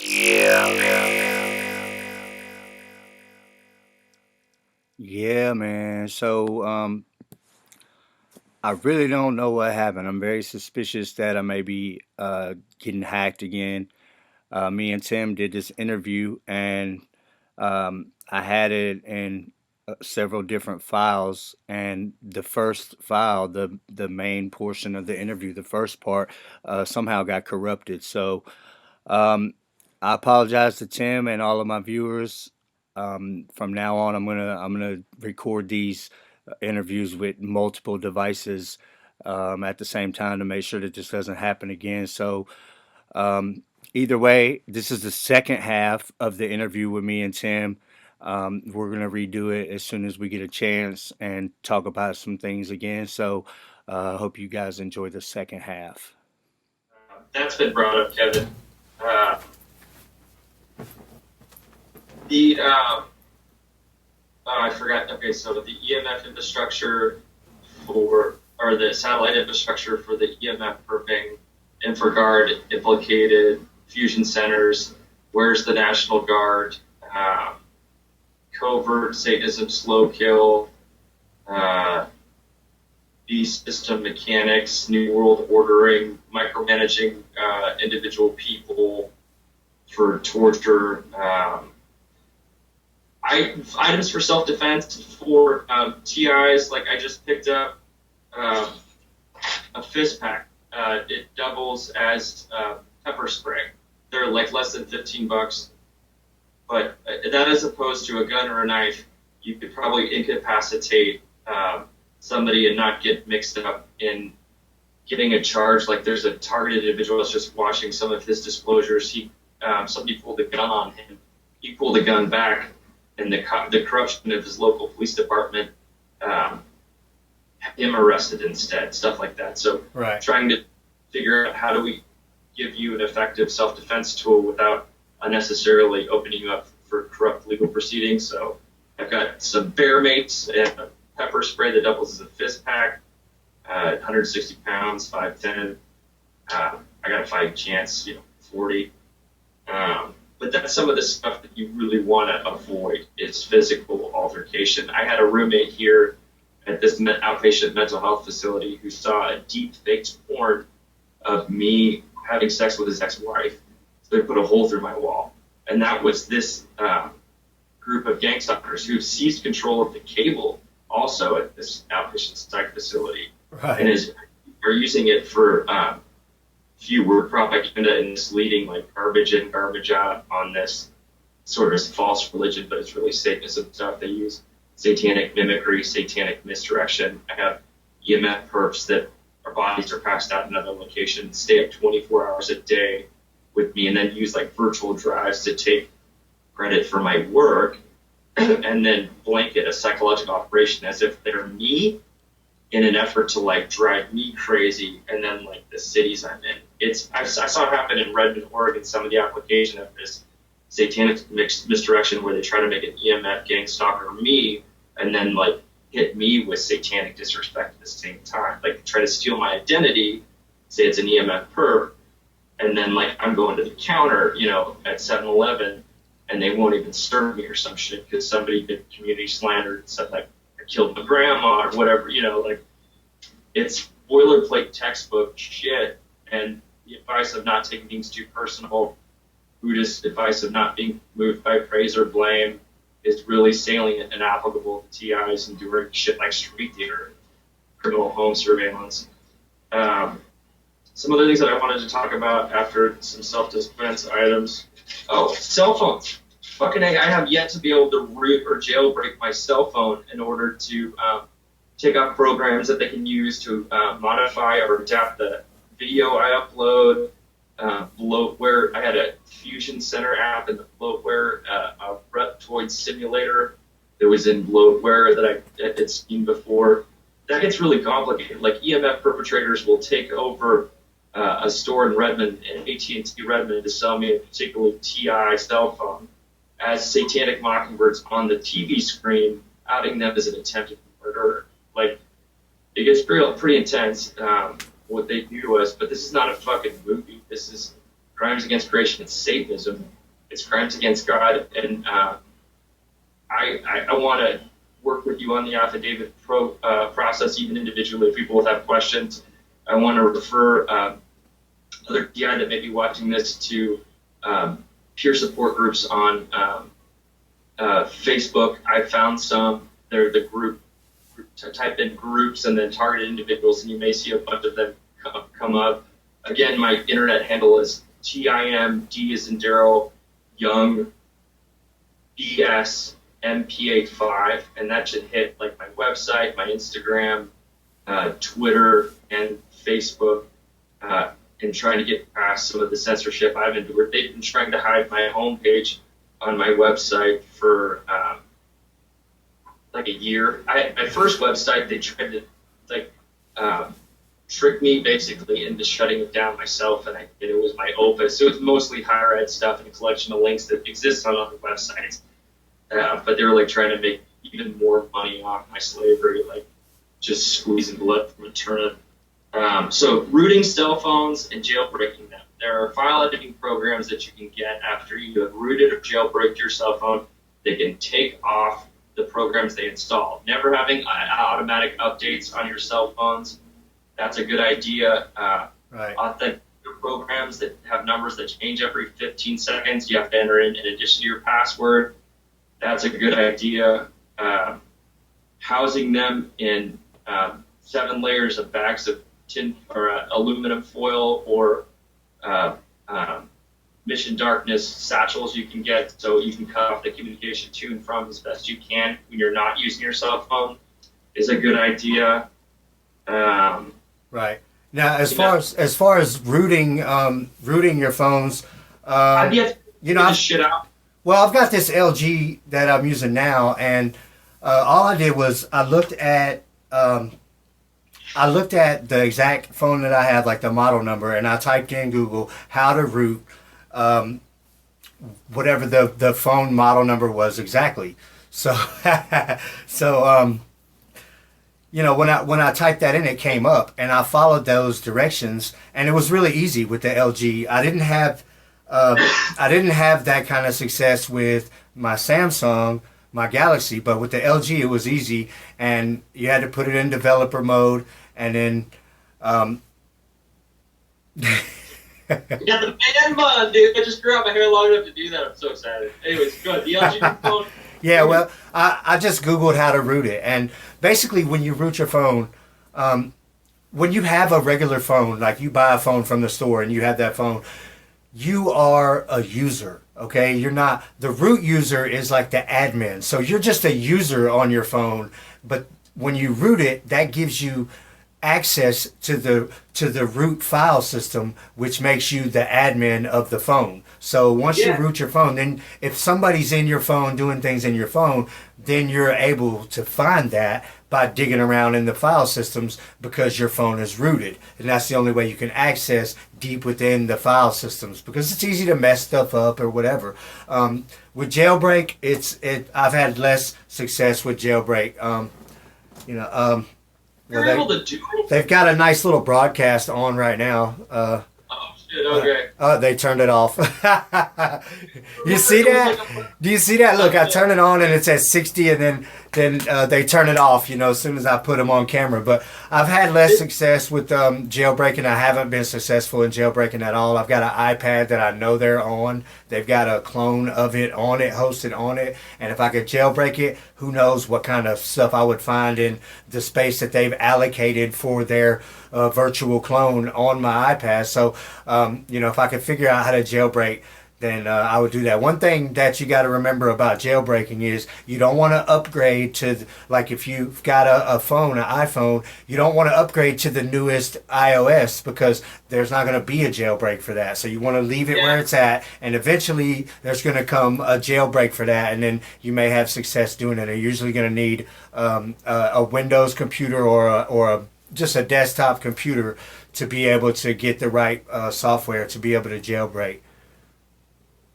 Yeah, man. I really don't know what happened. I'm very suspicious that I may be getting hacked again. Me and Tim did this interview, and I had it in several different files. And the first file, the main portion of the interview, the first part, somehow got corrupted. Um, I apologize to Tim and all of my viewers. From now on, I'm gonna record these interviews with multiple devices at the same time to make sure that this doesn't happen again. Um, Either way, this is the second half of the interview with me and Tim. We're gonna redo it as soon as we get a chance and talk about some things again. I hope you guys enjoy the second half. That's been brought up, Kevin. Uh, the I forgot. Okay, so the EMF infrastructure or the satellite infrastructure for the EMF perping, InfraGuard implicated fusion centers. Where's the National Guard? Um, Covert Satanism, slow kill, uh, beast system mechanics, new world ordering, micromanaging individual people for torture. Items for self-defense for TIs. Like I just picked up um, a fist pack. It doubles as pepper spray. They're like less than $15, but that as opposed to a gun or a knife, you could probably incapacitate somebody and not get mixed up in getting a charge. Like there's a targeted individual that's just watching some of his disclosures. Somebody pulled a gun on him. He pulled the gun back, and the corruption of his local police department um, had him arrested instead. Stuff like that. So Right. trying to figure out how do we give you an effective self-defense tool without unnecessarily opening you up for corrupt legal proceedings. So I've got some bear mates and a pepper spray that doubles as a fist pack. 160 pounds, 5'10". I got a fighting chance, 40. But that's some of the stuff that you really want to avoid is physical altercation. I had a roommate here at this outpatient mental health facility who saw a deep faked porn of me having sex with his ex-wife. So they put a hole through my wall. And that was this group of gang stalkers who seized control of the cable also at this outpatient psych facility and Right. are using it for few-word propaganda and misleading like garbage in, garbage out on this sort of false religion, but it's really Satanism stuff. They use satanic mimicry, satanic misdirection. I have EMF perps that our bodies are passed out in another location, stay up 24 hours a day with me, and then use like virtual drives to take credit for my work and then blanket a psychological operation as if they're me in an effort to like drive me crazy and then like the cities I'm in. I saw it happen in Redmond, Oregon, some of the application of this satanic misdirection where they try to make an EMF gang stalker me and then like hit me with satanic disrespect at the same time. Like try to steal my identity, say it's an EMF perp, and then like I'm going to the counter, at 7-Eleven and they won't even serve me or some shit because somebody did community slander and said like I killed my grandma or whatever, like it's boilerplate textbook shit. And the advice of not taking things too personal, Buddhist advice of not being moved by praise or blame is really salient and applicable to TIs and doing shit like street theater, criminal home surveillance. Um, some other things that I wanted to talk about after some self-defense items. Oh, cell phones. Fucking A, I have yet to be able to root or jailbreak my cell phone in order to take out programs that they can use to modify or adapt the video I upload, bloatware. I had a Fusion Center app in the bloatware, a Reptoid simulator that was in bloatware that I had seen before. That gets really complicated. Like EMF perpetrators will take over a store in Redmond, in AT&T Redmond, to sell me a particular TI cell phone as satanic mockingbirds on the TV screen, outing them as an attempted murderer. Like, it gets pretty intense what they do to us, but this is not a fucking movie. This is crimes against creation. It's Satanism. It's crimes against God. And I want to work with you on the affidavit process, even individually, if people have questions. I want to refer other DI that may be watching this to peer support groups on Facebook. I found some. They're the group. Type in groups and then targeted individuals, and you may see a bunch of them come up. Again, my internet handle is TIMD as in Daryl Young BS MP85, and that should hit like my website, my Instagram, Twitter, and Facebook. And trying to get past some of the censorship I've endured. They've been trying to hide my homepage on my website for like a year. My first website, they tried to trick me basically into shutting it down myself, and it was my Opus. It was mostly higher ed stuff and a collection of links that exist on other websites. But they were like trying to make even more money off my slavery, like just squeezing blood from a turnip. So rooting cell phones and jailbreaking them. There are file editing programs that you can get after you have rooted or jailbreaked your cell phone. They can take off the programs they install. Never having automatic updates on your cell phones. That's a good idea. Right. Authentic programs that have numbers that change every 15 seconds. You have to enter in addition to your password. That's a good idea. Housing them in 7 layers of bags of tin or aluminum foil or mission darkness satchels you can get, so you can cut off the communication to and from as best you can when you're not using your cell phone, is a good idea. Right. Now, as far as rooting your phones, I'd get this shit out. Well, I've got this LG that I'm using now, and all I did was I looked at the exact phone that I had, like the model number, and I typed in Google how to root whatever the phone model number was exactly. So when I typed that in, it came up, and I followed those directions, and it was really easy with the LG. I didn't have that kind of success with my Samsung, my Galaxy, but with the LG it was easy, and you had to put it in developer mode, and then Yeah, the man bun, dude. I just grew out my hair long enough to do that. I'm so excited. Anyways, good. The LG phone. Yeah, well, I just Googled how to root it, and basically when you root your phone, when you have a regular phone, like you buy a phone from the store and you have that phone, you are a user, okay? You're not, the root user is like the admin. So you're just a user on your phone, but when you root it, that gives you access to the root file system, which makes you the admin of the phone. So once you root your phone, then if somebody's in your phone doing things in your phone, then you're able to find that by digging around in the file systems because your phone is rooted. And that's the only way you can access deep within the file systems, because it's easy to mess stuff up or whatever. With jailbreak, I've had less success with jailbreak. You're able to do it? They've got a nice little broadcast on right now. Oh shit! Okay. They turned it off. You see that? Do you see that? Look, I turn it on and it's at 60, and then they turn it off, as soon as I put them on camera. But I've had less success with jailbreaking. I haven't been successful in jailbreaking at all. I've got an iPad that I know they're on. They've got a clone of it on it, hosted on it. And if I could jailbreak it, who knows what kind of stuff I would find in the space that they've allocated for their virtual clone on my iPad. So, if I could figure out how to jailbreak, then I would do that. One thing that you got to remember about jailbreaking is you don't want to upgrade to, like if you've got an iPhone, you don't want to upgrade to the newest iOS, because there's not going to be a jailbreak for that. So you want to leave it where it's at, and eventually there's going to come a jailbreak for that, and then you may have success doing it. You're usually going to need a Windows computer or just a desktop computer to be able to get the right software to be able to jailbreak.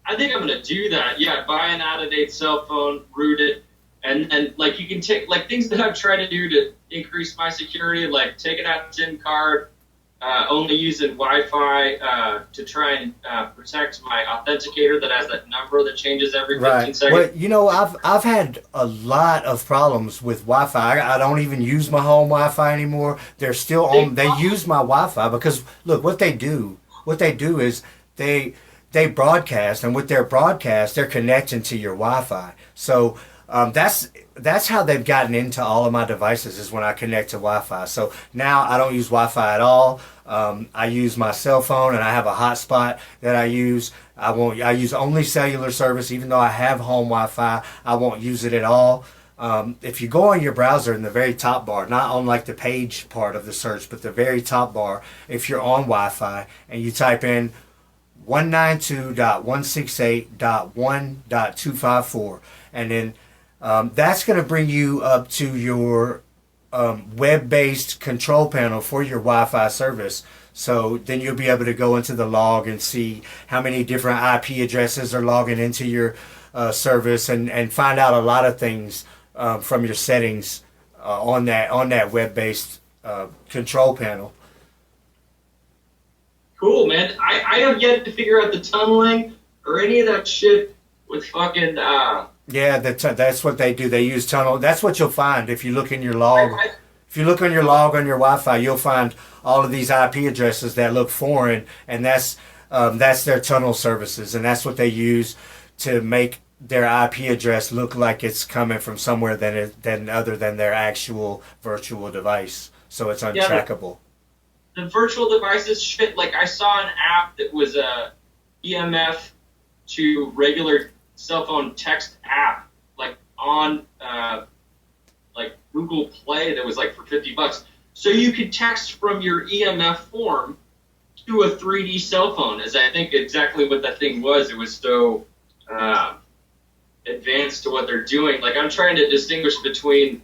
I think I'm gonna do that. Yeah, buy an out-of-date cell phone, root it, and like you can take like things that I've tried to do to increase my security, like taking out a SIM card, only using Wi-Fi to try and protect my authenticator that has that number that changes every Right. 15 seconds. Well, I've had a lot of problems with Wi-Fi. I don't even use my home Wi-Fi anymore. They're still on. They, They use my Wi-Fi because look, what they do is they broadcast, and with their broadcast, they're connecting to your Wi-Fi. So that's how they've gotten into all of my devices is when I connect to Wi-Fi. So now I don't use Wi-Fi at all. I use my cell phone, and I have a hotspot that I use. I use only cellular service, even though I have home Wi-Fi. I won't use it at all. If you go on your browser in the very top bar, not on like the page part of the search, but the very top bar, if you're on Wi-Fi and you type in 192.168.1.254, and then that's going to bring you up to your web-based control panel for your Wi-Fi service. So then you'll be able to go into the log and see how many different IP addresses are logging into your service, and find out a lot of things from your settings on that web-based control panel. cool, man. I have yet to figure out the tunneling or any of that shit with fucking. Yeah, that's what they do. They use tunnel. That's what you'll find if you look in your log. I, If you look on your log on your Wi-Fi, you'll find all of these IP addresses that look foreign, and that's their tunnel services, and that's what they use to make their IP address look like it's coming from somewhere than other than their actual virtual device. So it's yeah, untrackable. the virtual devices shit. Like I saw an app that was a EMF to regular cell phone text app, like on like Google Play, that was like for $50. So you could text from your EMF form to a 3D cell phone, is I think exactly what that thing was. It was so advanced to what they're doing. Like I'm trying to distinguish between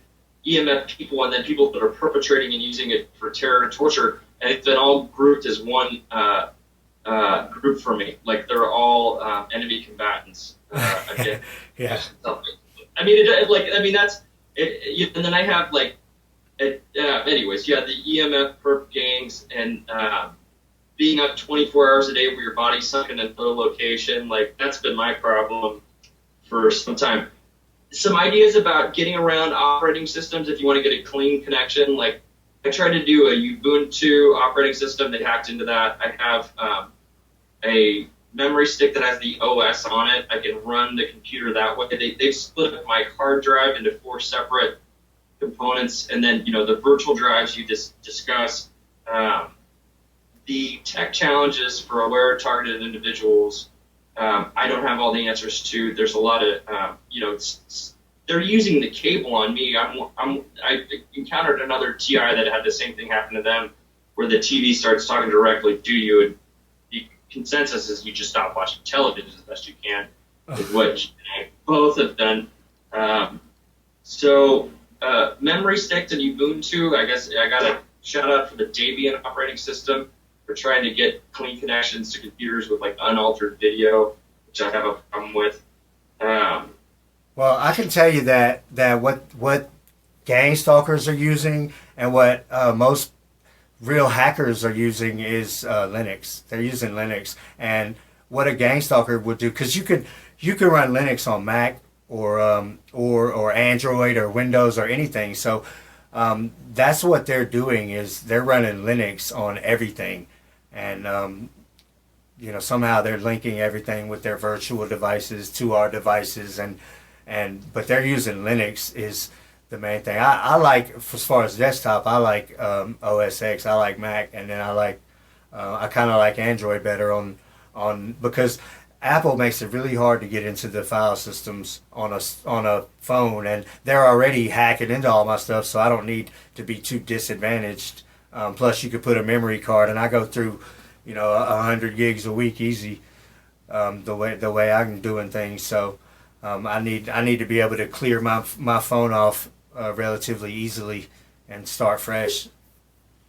EMF people and then people that are perpetrating and using it for terror and torture, and it's been all grouped as one group for me. Like they're all enemy combatants. Again, Yeah. I mean, that's it. And then I have like, anyways, yeah, the EMF perp gangs and being up 24 hours a day where your body's sunken in a location. Like that's been my problem for some time. Some ideas about getting around operating systems if you want to get a clean connection. Like I tried to do a Ubuntu operating system. They hacked into that. I have a memory stick that has the OS on it. I can run the computer that way. They've split up my hard drive into 4 separate components, and then the virtual drives you discuss. The tech challenges for aware targeted individuals, I don't have all the answers to. There's a lot of they're using the cable on me. I encountered another TI that had the same thing happen to them, where the TV starts talking directly to you, and the consensus is you just stop watching television as best you can, is what both have done. So memory sticks and Ubuntu, I guess I got a shout out for the Debian operating system for trying to get clean connections to computers with like unaltered video, which I have a problem with. Well, I can tell you that what gang stalkers are using and what most real hackers are using is Linux. They're using Linux, and what a gang stalker would do, because you can run Linux on Mac or Android or Windows or anything. So that's what they're doing, is they're running Linux on everything, and somehow they're linking everything with their virtual devices to our devices, but they're using Linux is the main thing. I like, as far as desktop, I like OS X. I like Mac, and then I kind of like Android better on because Apple makes it really hard to get into the file systems on a phone, and they're already hacking into all my stuff, so I don't need to be too disadvantaged. Plus, you could put a memory card, and I go through 100 gigs a week easy, the way I'm doing things. So I need to be able to clear my phone off relatively easily and start fresh.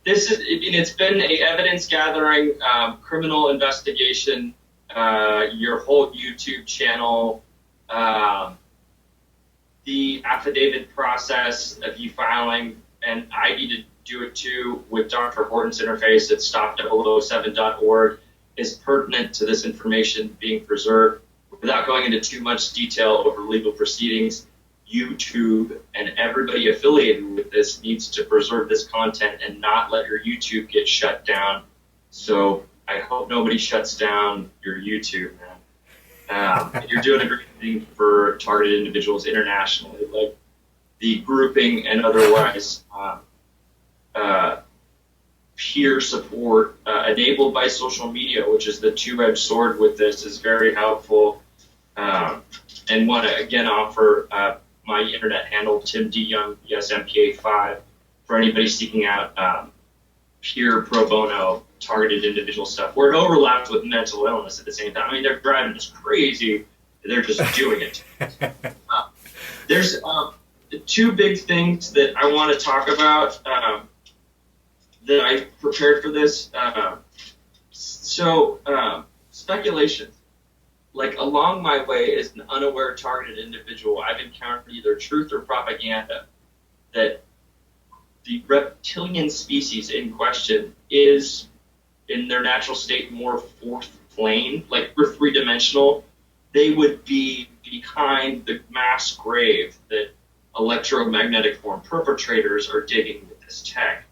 It's been a evidence gathering, criminal investigation, your whole YouTube channel, the affidavit process of you filing, and I need to do it too with Dr. Horton's interface at stop007.org, is pertinent to this information being preserved. Without going into too much detail over legal proceedings, YouTube and everybody affiliated with this needs to preserve this content and not let your YouTube get shut down. So I hope nobody shuts down your YouTube, man. You're doing a great thing for targeted individuals internationally, like the grouping and otherwise peer support enabled by social media, which is the two-edged sword with this, is very helpful. And want to again offer my internet handle, Tim D. Young, yes, MPA5, for anybody seeking out peer pro bono targeted individual stuff, where it overlaps with mental illness at the same time. I mean, they're driving us crazy. They're just doing it. There's two big things that I want to talk about that I prepared for this. Speculation. Like, along my way as an unaware targeted individual, I've encountered either truth or propaganda that the reptilian species in question is, in their natural state, more fourth plane. Like, we're three-dimensional. They would be behind the mass grave that electromagnetic form perpetrators are digging with this tech.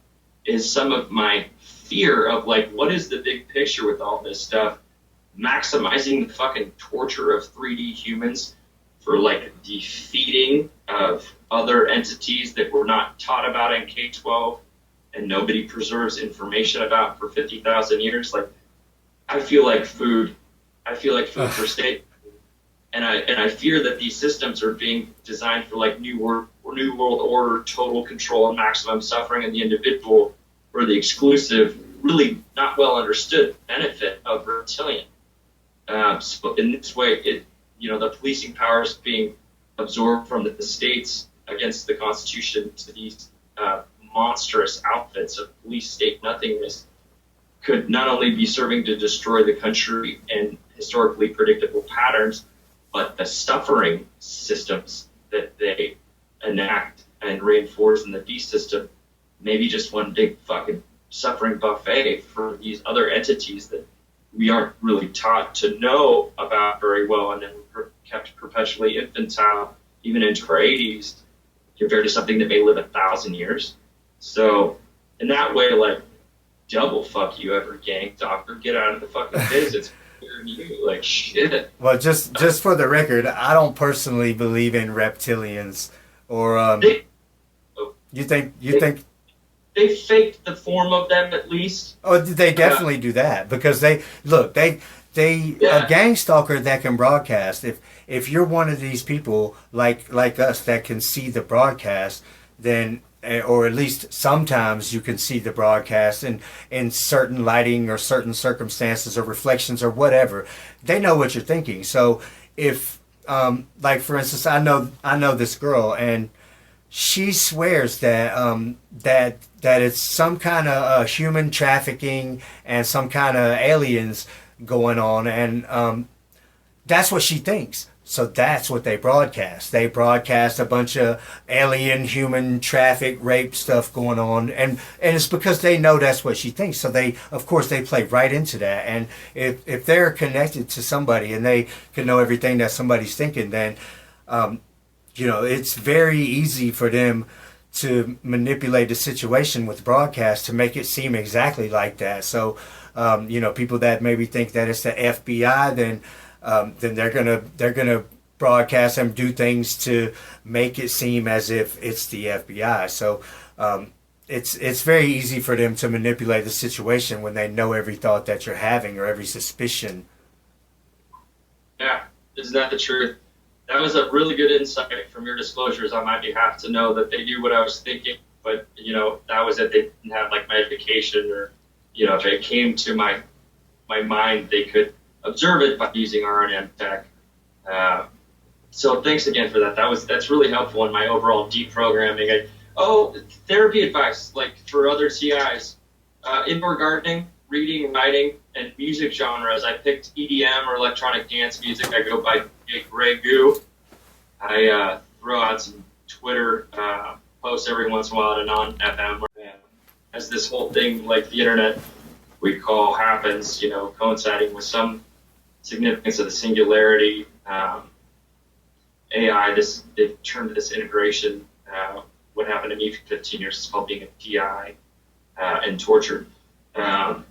Is some of my fear of, like, what is the big picture with all this stuff? Maximizing the fucking torture of 3D humans for, like, the feeding of other entities that we're not taught about in K-12 and nobody preserves information about for 50,000 years. Like, I feel like food for state. And I fear that these systems are being designed for, like, new world order, total control and maximum suffering in the individual for the exclusive, really not well understood benefit of reptilian. So in this way, the policing powers being absorbed from the states against the Constitution to these monstrous outfits of police state nothingness could not only be serving to destroy the country and historically predictable patterns, but the suffering systems that they enact and reinforce in the beast system, maybe just one big fucking suffering buffet for these other entities that we aren't really taught to know about very well, and then we're kept perpetually infantile, even into our 80s, compared to something that may live 1,000 years. So in that way, like, double fuck you ever, gang doctor, get out of the fucking biz. It's you, like, shit. Well, just for the record, I don't personally believe in reptilians, or you think they faked the form of them at least. Oh, they definitely do that, because a gang stalker that can broadcast. If you're one of these people like us that can see the broadcast, then, or at least sometimes you can see the broadcast in certain lighting or certain circumstances or reflections or whatever, they know what you're thinking. So if, like, for instance, I know this girl, and she swears that that it's some kind of human trafficking and some kind of aliens going on, and that's what she thinks. So that's what they broadcast. They broadcast a bunch of alien, human traffic, rape stuff going on, and it's because they know that's what she thinks. So of course they play right into that. And if they're connected to somebody and they can know everything that somebody's thinking, then it's very easy for them to manipulate the situation with broadcast to make it seem exactly like that. So, people that maybe think that it's the FBI, then they're gonna broadcast and do things to make it seem as if it's the FBI. So, it's very easy for them to manipulate the situation when they know every thought that you're having or every suspicion. Yeah, isn't that the truth? That was a really good insight from your disclosures on my behalf to know that they knew what I was thinking, but, that was it. They didn't have, like, my education, or, if it came to my mind, they could observe it by using RNN tech. So thanks again for that. That's really helpful in my overall deprogramming. Therapy advice, like for other TIs, indoor gardening, reading, writing, and music genres. I picked EDM or electronic dance music. I go by Grey Goo. I throw out some Twitter posts every once in a while to non-FM. as this whole thing, like the internet we call happens, coinciding with some significance of the singularity, AI, they've termed this integration. What happened to me for 15 years is called being a PI and tortured. Um,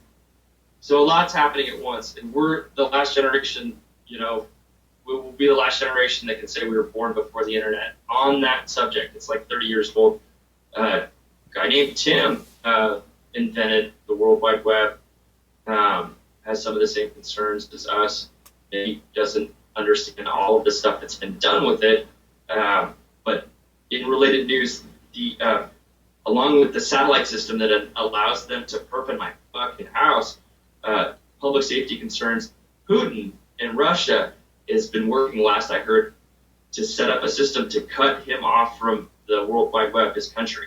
so a lot's happening at once, and we're the last generation. We will be the last generation that can say we were born before the internet. On that subject, it's like 30 years old. A guy named Tim invented the World Wide Web. Has some of the same concerns as us. He doesn't understand all of the stuff that's been done with it. But in related news, along with the satellite system that allows them to perp in my fucking house, public safety concerns, Putin in Russia has been working, last I heard, to set up a system to cut him off from the World Wide Web, his country.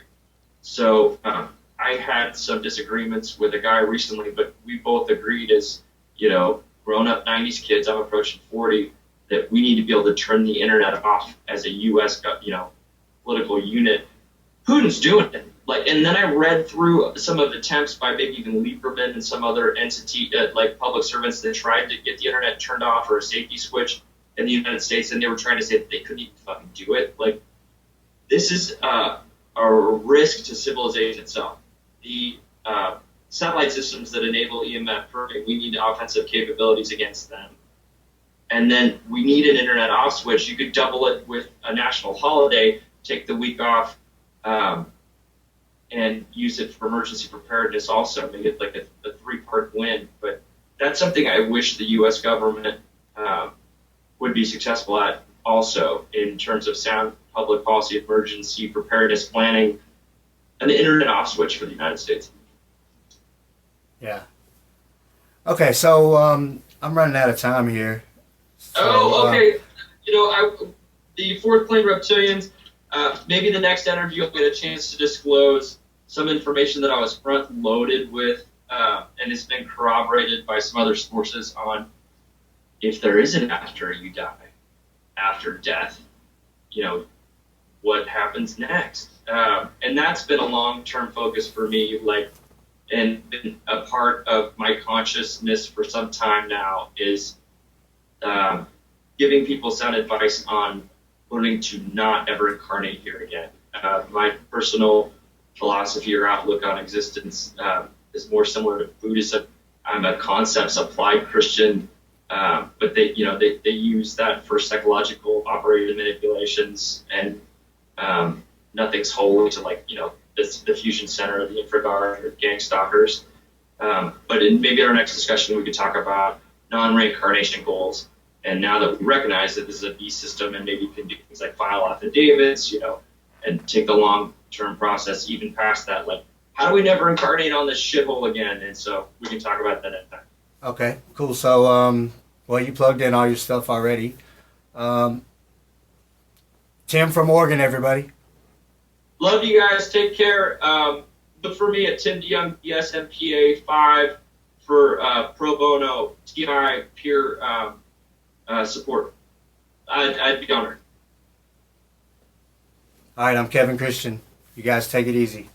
So I had some disagreements with a guy recently, but we both agreed as, grown up 90s kids, I'm approaching 40, that we need to be able to turn the internet off as a U.S. Political unit. Putin's doing it. And then I read through some of the attempts by maybe even Lieberman and some other entity, like public servants that tried to get the internet turned off or a safety switch in the United States, and they were trying to say that they couldn't even fucking do it. This is a risk to civilization itself. The satellite systems that enable EMF permitting, we need offensive capabilities against them. And then we need an internet off switch. You could double it with a national holiday, take the week off, and use it for emergency preparedness also, make it like a three-part win. But that's something I wish the U.S. government would be successful at also in terms of sound public policy, emergency preparedness planning, and the internet off switch for the United States. Yeah. Okay, so I'm running out of time here. So, okay. The fourth plane reptilians, maybe the next interview I'll get a chance to disclose some information that I was front loaded with, and it's been corroborated by some other sources on if there is an after you die, after death, what happens next. And that's been a long-term focus for me, and been a part of my consciousness for some time now is giving people sound advice on learning to not ever incarnate here again. My personal philosophy or outlook on existence is more similar to Buddhism. I'm a concepts applied Christian, but they use that for psychological operated manipulations, and nothing's holy to the fusion center of the infraguard or gang stalkers. But maybe in our next discussion we could talk about non-reincarnation goals. And now that we recognize that this is a beast system, and maybe you can do things like file affidavits, and take the long-term process even past that, how do we never incarnate on this shithole again? And so we can talk about that at time. Okay, cool. So, well, you plugged in all your stuff already. Tim from Oregon, everybody. Love you guys. Take care. Look for me at Tim DeYoung, DSMPA 5 for pro bono TI peer support. I'd be honored. All right, I'm Kevin Christian. You guys take it easy.